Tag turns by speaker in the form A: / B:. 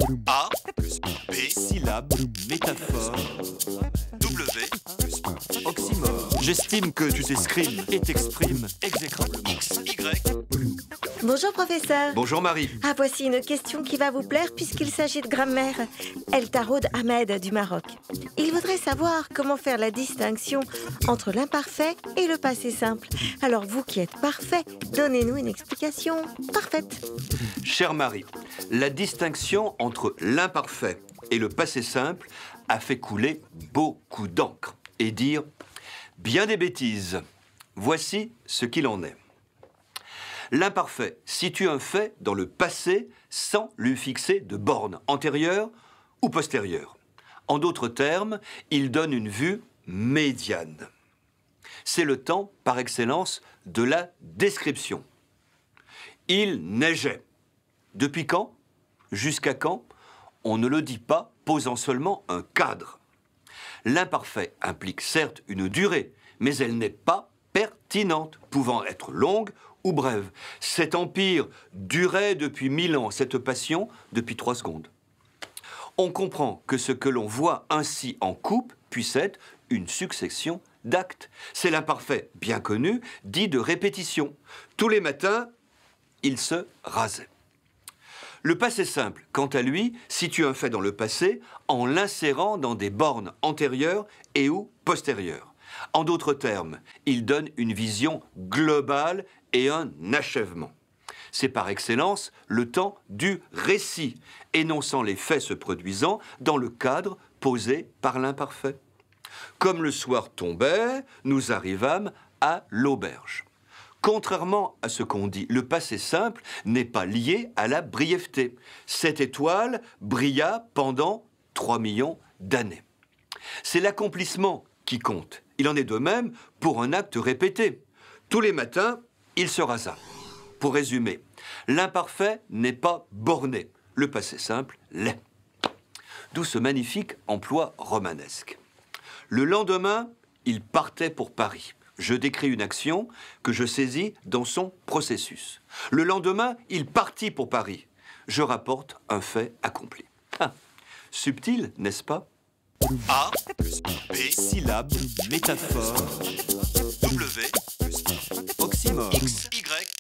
A: A plus B,
B: Syllabe, métaphore,
A: W plus
B: oxymore. J'estime que tu t'exprimes et t'exprimes exécrablement.
A: X, Y.
C: Bonjour professeur.
A: Bonjour Marie.
C: Ah, voici une question qui va vous plaire puisqu'il s'agit de grammaire. El Tarod Ahmed du Maroc. Il voudrait savoir comment faire la distinction entre l'imparfait et le passé simple. Alors vous qui êtes parfait, donnez-nous une explication parfaite.
A: Chère Marie, la distinction entre l'imparfait et le passé simple a fait couler beaucoup d'encre et dire bien des bêtises. Voici ce qu'il en est. L'imparfait situe un fait dans le passé sans lui fixer de borne antérieure ou postérieure. En d'autres termes, il donne une vue médiane. C'est le temps par excellence de la description. Il neigeait. Depuis quand? Jusqu'à quand? On ne le dit pas, posant seulement un cadre. L'imparfait implique certes une durée, mais elle n'est pas pertinente, pouvant être longue ou brève. Cet empire durait depuis 1000 ans, cette passion depuis 3 secondes. On comprend que ce que l'on voit ainsi en coupe puisse être une succession d'actes. C'est l'imparfait, bien connu, dit de répétition. Tous les matins, il se rasait. Le passé simple, quant à lui, situe un fait dans le passé en l'insérant dans des bornes antérieures et ou postérieures. En d'autres termes, il donne une vision globale et un achèvement. C'est par excellence le temps du récit, énonçant les faits se produisant dans le cadre posé par l'imparfait. Comme le soir tombait, nous arrivâmes à l'auberge. Contrairement à ce qu'on dit, le passé simple n'est pas lié à la brièveté. Cette étoile brilla pendant 3 millions d'années. C'est l'accomplissement qui compte. Il en est de même pour un acte répété. Tous les matins, il se rasa. Pour résumer, l'imparfait n'est pas borné. Le passé simple l'est. D'où ce magnifique emploi romanesque. Le lendemain, il partait pour Paris. Je décris une action que je saisis dans son processus. Le lendemain, il partit pour Paris. Je rapporte un fait accompli. Ah, subtil, n'est-ce pas?
B: A plus B, syllabe, métaphore,
A: W plus
B: oxymore.
A: X, Y.